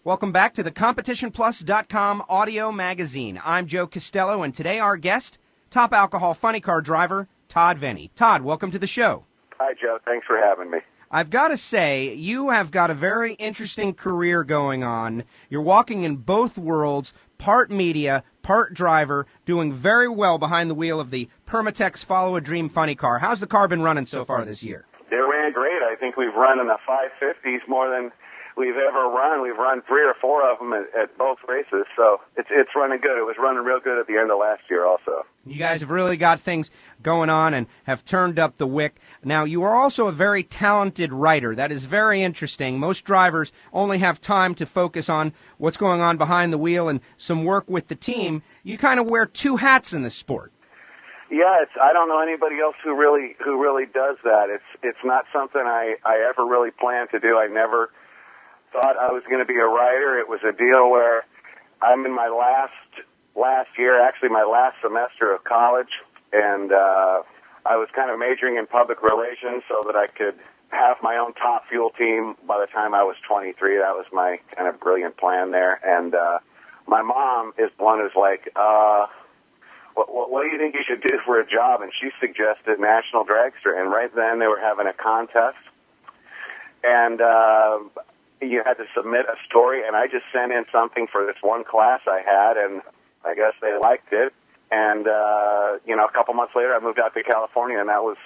Welcome back to the CompetitionPlus.com audio magazine. I'm Joe Costello, and today our guest, top alcohol funny car driver, Todd Veney. Todd, welcome to the show. Hi, Joe. Thanks for having me. I've got to say, you have got a very interesting career going on. You're walking in both worlds, part media, part driver, doing very well behind the wheel of the Permatex Follow a Dream funny car. How's the car been running so far this year? It ran great. I think we've run in the 550s more than we've ever run. We've run 3 or 4 of them at both races, so it's running good. It was running real good at the end of last year also. You guys have really got things going on and have turned up the wick. Now, you are also a very talented writer. That is very interesting. Most drivers only have time to focus on what's going on behind the wheel and some work with the team. You kind of wear 2 hats in this sport. Yeah, I don't know anybody else who really does that. It's not something I ever really planned to do. I never thought I was going to be a writer. It was a deal where I'm in my last year, actually my last semester of college, and I was kind of majoring in public relations so that I could have my own top fuel team by the time I was 23. That was my kind of brilliant plan there. And my mom is one who's like, what do you think you should do for a job? And she suggested National Dragster. And right then they were having a contest. And you had to submit a story, and I just sent in something for this one class I had, and I guess they liked it. And, a couple months later, I moved out to California, and that was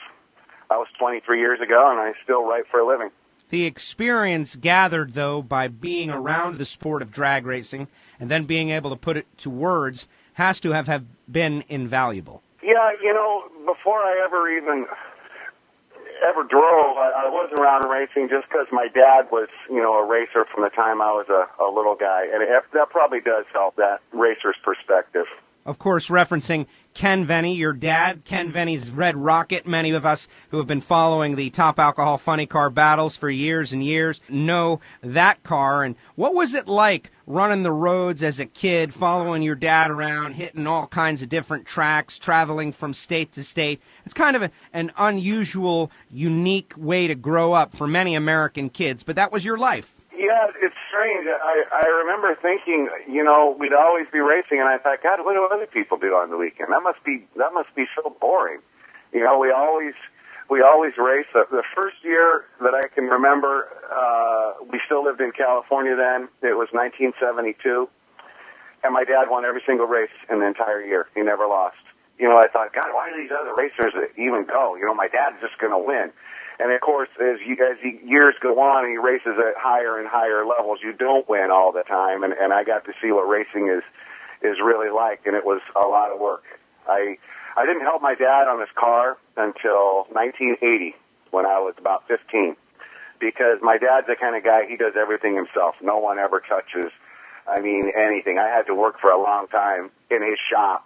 23 years ago, and I still write for a living. The experience gathered, though, by being around the sport of drag racing and then being able to put it to words has to have been invaluable. Yeah, before I ever drove, I was around racing just because my dad was, a racer from the time I was a little guy, and that probably does help, that racer's perspective. Of course, referencing Ken Veney, your dad, Ken Veney's Red Rocket. Many of us who have been following the top alcohol funny car battles for years and years know that car. And what was it like running the roads as a kid, following your dad around, hitting all kinds of different tracks, traveling from state to state? It's kind of an unusual, unique way to grow up for many American kids, but that was your life. Yeah, it's strange. I remember thinking, we'd always be racing, and I thought, God, what do other people do on the weekend? That must be so boring. We always race. The first year that I can remember, we still lived in California then. It was 1972, and my dad won every single race in the entire year. He never lost. I thought, God, why do these other racers even go? My dad's just going to win. And, of course, as years go on and he races at higher and higher levels, you don't win all the time. And I got to see what racing is really like, and it was a lot of work. I didn't help my dad on his car until 1980 when I was about 15, because my dad's the kind of guy, he does everything himself. No one ever touches, anything. I had to work for a long time in his shop,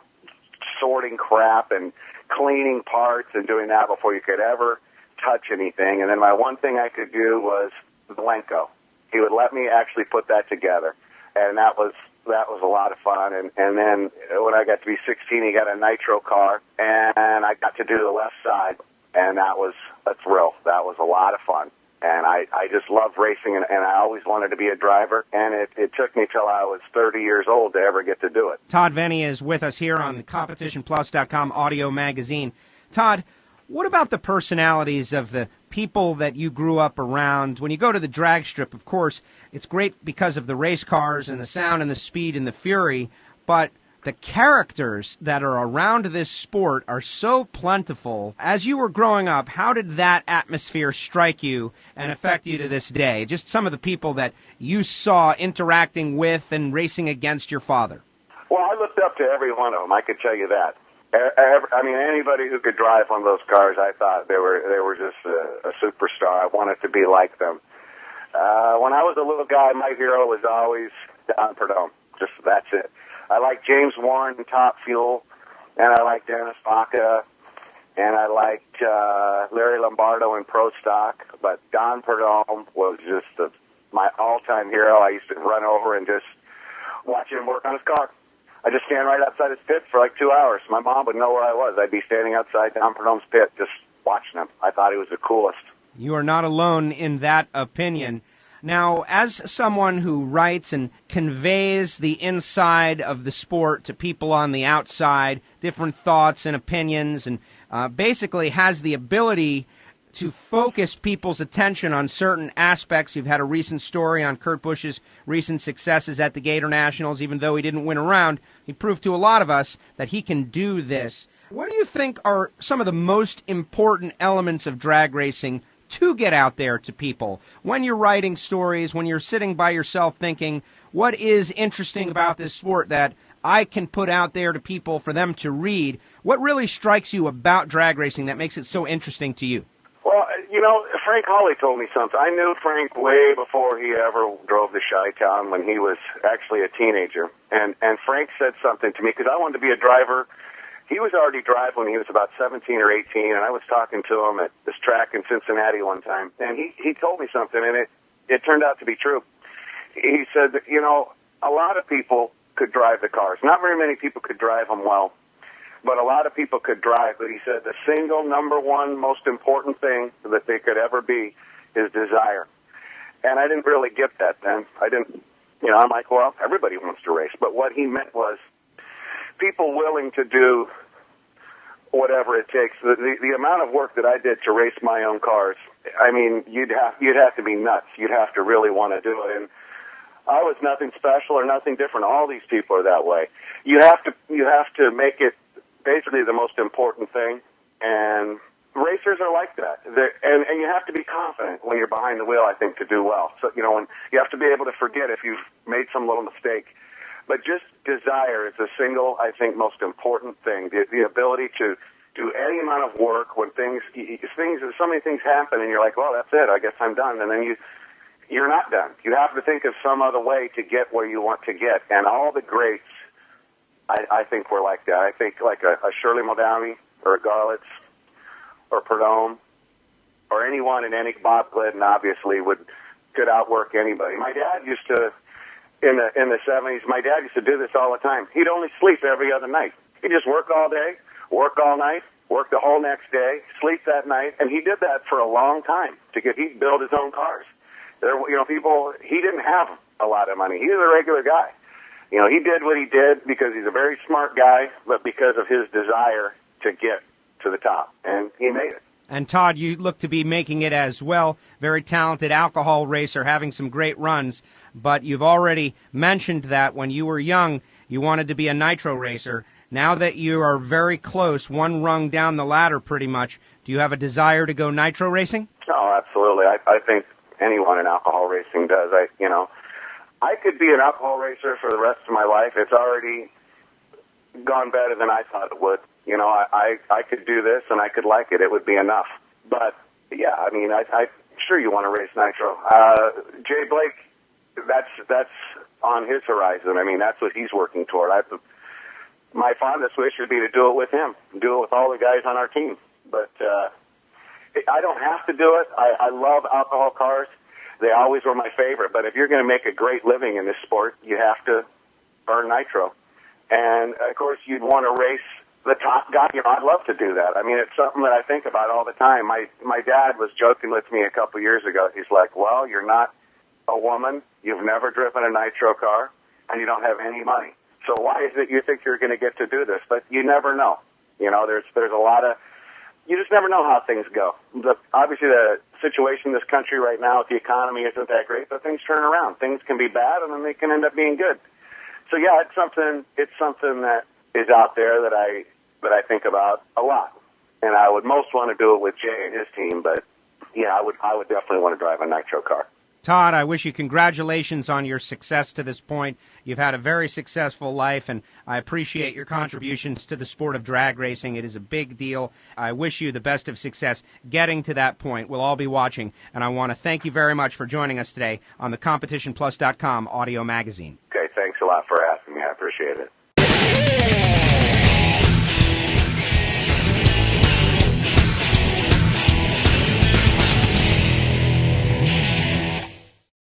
sorting crap and cleaning parts and doing that before you could ever touch anything. And then my one thing I could do was Blanco. He would let me actually put that together, and that was a lot of fun. And then when I got to be 16, he got a Nitro car, and I got to do the left side, and that was a thrill. That was a lot of fun. And I just loved racing, and I always wanted to be a driver, and it took me till I was 30 years old to ever get to do it. Todd Veney is with us here on the CompetitionPlus.com audio magazine. Todd, what about the personalities of the people that you grew up around? When you go to the drag strip, of course, it's great because of the race cars and the sound and the speed and the fury, but the characters that are around this sport are so plentiful. As you were growing up, how did that atmosphere strike you and affect you to this day? Just some of the people that you saw interacting with and racing against your father. Well, I looked up to every one of them, I could tell you that. Anybody who could drive one of those cars, I thought they were just a superstar. I wanted to be like them. When I was a little guy, my hero was always Don Perdome. Just that's it. I liked James Warren in Top Fuel, and I liked Dennis Baca, and I liked Larry Lombardo in Pro Stock. But Don Perdome was just my all-time hero. I used to run over and just watch him work on his car. I just stand right outside his pit for like 2 hours. My mom would know where I was. I'd be standing outside Don Perdome's pit just watching him. I thought he was the coolest. You are not alone in that opinion. Now, as someone who writes and conveys the inside of the sport to people on the outside, different thoughts and opinions, and basically has the ability to focus people's attention on certain aspects. You've had a recent story on Kurt Busch's recent successes at the Gator Nationals. Even though he didn't win a round, he proved to a lot of us that he can do this. What do you think are some of the most important elements of drag racing to get out there to people? When you're writing stories, when you're sitting by yourself thinking, what is interesting about this sport that I can put out there to people for them to read? What really strikes you about drag racing that makes it so interesting to you? Well, you know, Frank Hawley told me something. I knew Frank way before he ever drove to Chi-Town when he was actually a teenager. And Frank said something to me because I wanted to be a driver. He was already driving when he was about 17 or 18, and I was talking to him at this track in Cincinnati one time. And he told me something, and it turned out to be true. He said that, you know, a lot of people could drive the cars. Not very many people could drive them well. But a lot of people could drive. But he said the single number one most important thing that they could ever be is desire. And I didn't really get that then. I'm like, well, everybody wants to race. But what he meant was people willing to do whatever it takes. The amount of work that I did to race my own cars, I mean, you'd have to be nuts. You'd have to really want to do it. And I was nothing special or nothing different. All these people are that way. You have to make it basically the most important thing, and racers are like that. And you have to be confident when you're behind the wheel, I think, to do well. So, you know, and you have to be able to forget if you've made some little mistake. But just desire is the single, I think, most important thing. The ability to do any amount of work when so many things happen, and you're like, well, that's it, I guess I'm done. And then you're not done. You have to think of some other way to get where you want to get. And all the greats, I think we're like that. I think like a Shirley Muldowney or a Garlitz or Perdome or anyone in any Bob Glidden obviously could outwork anybody. My dad used to, in the 70s, my dad used to do this all the time. He'd only sleep every other night. He'd just work all day, work all night, work the whole next day, sleep that night, and he did that for a long time. He'd build his own cars. He didn't have a lot of money. He was a regular guy. You know, he did what he did because he's a very smart guy, but because of his desire to get to the top, and he made it. And Todd, you look to be making it as well. Very talented alcohol racer, having some great runs, but you've already mentioned that when you were young, you wanted to be a nitro racer. Now that you are very close, one rung down the ladder pretty much, do you have a desire to go nitro racing? Oh, absolutely. I think anyone in alcohol racing does. I could be an alcohol racer for the rest of my life. It's already gone better than I thought it would. You know, I could do this and I could like it. It would be enough. But, yeah, I mean, I'm sure you want to race nitro. Jay Blake, that's on his horizon. I mean, that's what he's working toward. My fondest wish would be to do it with him, do it with all the guys on our team. But I don't have to do it. I love alcohol cars. They always were my favorite. But if you're going to make a great living in this sport, you have to burn nitro. And, of course, you'd want to race the top guy. You know, I'd love to do that. I mean, it's something that I think about all the time. My dad was joking with me a couple years ago. He's like, well, you're not a woman, you've never driven a nitro car, and you don't have any money. So why is it you think you're going to get to do this? But you never know. You know, there's a lot of, you just never know how things go. Obviously, the situation in this country right now with the economy isn't that great, but things turn around. Things can be bad, and then they can end up being good. So yeah, it's something that is out there that I think about a lot, and I would most want to do it with Jay and his team. But yeah, I would definitely want to drive a nitro car. Todd, I wish you congratulations on your success to this point. You've had a very successful life, and I appreciate your contributions to the sport of drag racing. It is a big deal. I wish you the best of success getting to that point. We'll all be watching, and I want to thank you very much for joining us today on the CompetitionPlus.com audio magazine. Okay, thanks a lot for asking me. I appreciate it.